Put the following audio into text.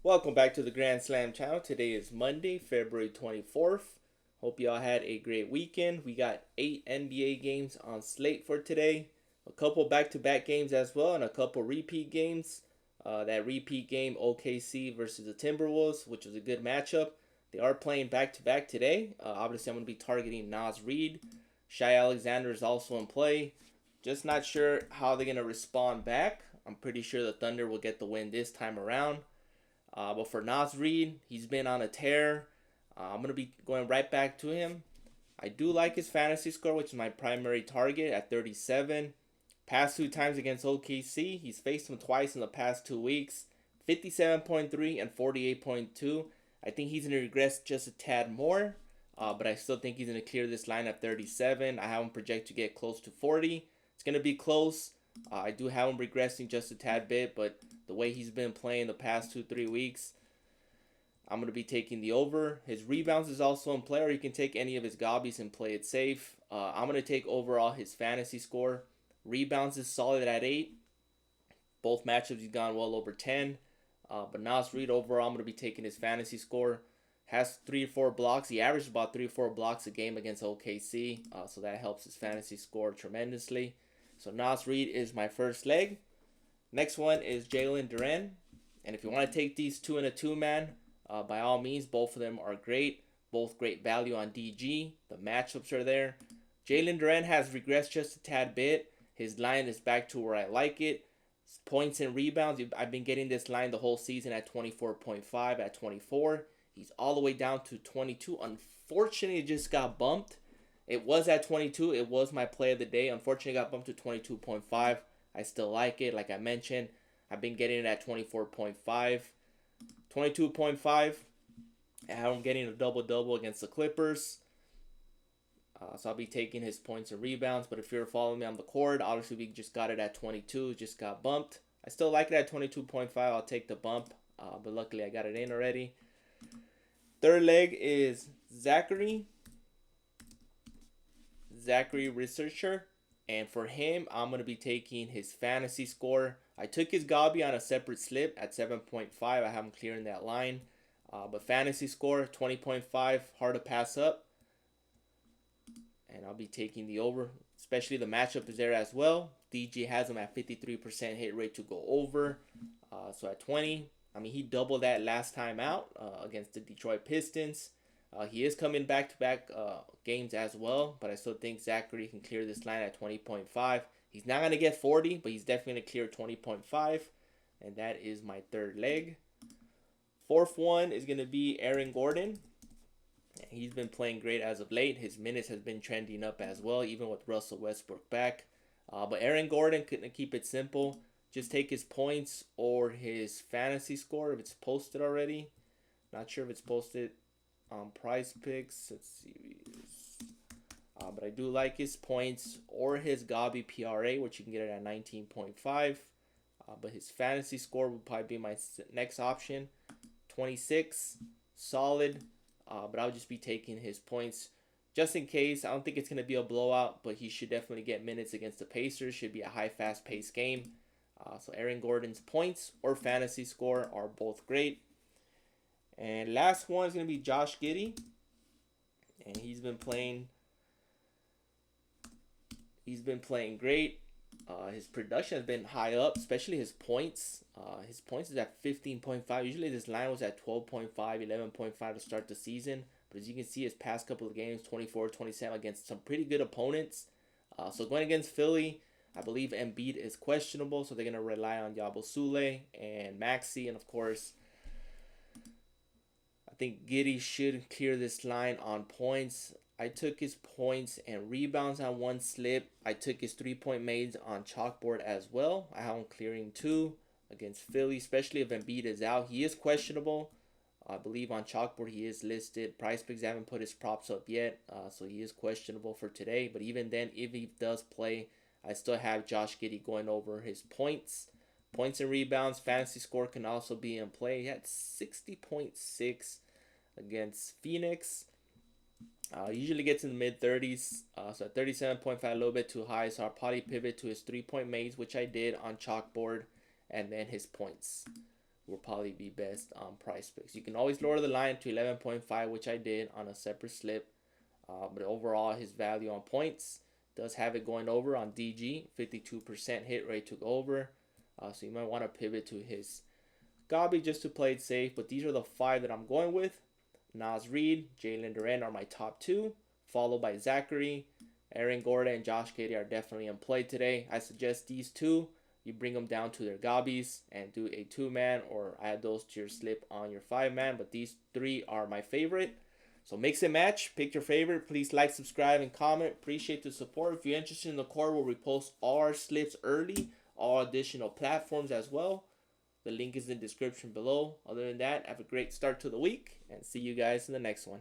Welcome back to the Grand Slam channel. Today is Monday, February 24th. Hope y'all had a great weekend. We got 8 NBA games on slate for today. A couple back-to-back games as well, and a couple repeat games. That repeat game, OKC versus the Timberwolves, which was a good matchup. They are playing back-to-back today. Obviously, I'm going to be targeting Naz Reid. Shai Alexander is also in play. Just not sure how they're going to respond back. I'm pretty sure the Thunder will get the win this time around. But for Naz Reid, he's been on a tear. I'm going to be going right back to him. I do like his fantasy score, which is my primary target at 37. Past two times against OKC, he's faced him twice in the past 2 weeks. 57.3 and 48.2. I think he's going to regress just a tad more. But I still think he's going to clear this line at 37. I have him project to get close to 40. It's going to be close. I do have him regressing just a tad bit, but the way he's been playing the past 2-3 weeks, I'm going to be taking the over. His rebounds is also in play, or you can take any of his gobbies and play it safe. I'm going to take overall his fantasy score. Rebounds is solid at 8. Both matchups he's gone well over 10. But Naz Reid overall, I'm going to be taking his fantasy score. Has 3 or 4 blocks. He averages about 3 or 4 blocks a game against OKC. So that helps his fantasy score tremendously. So Naz Reid is my first leg. Next one is Jalen Duren. And if you want to take these two in a two-man, by all means, both of them are great. Both great value on DG. The matchups are there. Jalen Duren has regressed just a tad bit. His line is back to where I like it. Points and rebounds, I've been getting this line the whole season at 24.5, at 24. He's all the way down to 22. Unfortunately, it just got bumped. It was at 22. It was my play of the day. Unfortunately, it got bumped to 22.5. I still like it. Like I mentioned, I've been getting it at 24.5. 22.5. I'm getting a double-double against the Clippers. So I'll be taking his points and rebounds. But if you're following me on the court, obviously we just got it at 22. It just got bumped. I still like it at 22.5. I'll take the bump. But luckily I got it in already. Third leg is Zachary Researcher. And for him, I'm going to be taking his fantasy score. I took his Gabi on a separate slip at 7.5. I have him clearing that line. But fantasy score, 20.5, hard to pass up. And I'll be taking the over. Especially the matchup is there as well. DG has him at 53% hit rate to go over. So at 20, I mean, he doubled that last time out against the Detroit Pistons. He is coming back-to-back games as well, but I still think Zachary can clear this line at 20.5. He's not going to get 40, but he's definitely going to clear 20.5, and that is my third leg. Fourth one is going to be Aaron Gordon. He's been playing great as of late. His minutes has been trending up as well, even with Russell Westbrook back. But Aaron Gordon couldn't keep it simple. Just take his points or his fantasy score if it's posted already. Not sure if it's posted on Price Picks. Let's see. But I do like his points or his Gabi PRA, which you can get it at 19.5. But his fantasy score would probably be my next option. 26, solid. But I'll just be taking his points just in case. I don't think it's going to be a blowout, but he should definitely get minutes against the Pacers. Should be a high, fast-paced game. So Aaron Gordon's points or fantasy score are both great. And last one is going to be Josh Giddey. And he's been playing great. His production has been high up, especially his points. His points is at 15.5. Usually this line was at 12.5, 11.5 to start the season. But as you can see, his past couple of games, 24, 27 against some pretty good opponents. So going against Philly, I believe Embiid is questionable, so they're going to rely on Yabo Sule and Maxey. And, of course, I think Giddey should clear this line on points. I took his points and rebounds on one slip. I took his three-point made on chalkboard as well. I have him clearing 2 against Philly, especially if Embiid is out. He is questionable. I believe on chalkboard he is listed. Price Picks haven't put his props up yet, so he is questionable for today. But even then, if he does play, I still have Josh Giddey going over his points. Points and rebounds, fantasy score can also be in play. He had 60.6 against Phoenix. Usually gets in the mid-30s, so at 37.5, a little bit too high. So I'll probably pivot to his three-point maze, which I did on chalkboard, and then his points. will probably be best on price picks. You can always lower the line to 11.5, which I did on a separate slip. But overall, his value on points does have it going over on DG. 52% hit rate took over. So you might want to pivot to his Gobby just to play it safe. But these are the 5 that I'm going with. Nas Reed, Jalen Duren are my top 2, followed by Zachary. Aaron Gordon and Josh Giddey are definitely in play today. I suggest these 2. You bring them down to their Gobbies and do a 2-man or add those to your slip on your 5-man. But these 3 are my favorite. So mix and match. Pick your favorite. Please like, subscribe, and comment. Appreciate the support. If you're interested in the core, we'll repost all our slips early, all additional platforms as well. The link is in the description below. Other than that, have a great start to the week and see you guys in the next one.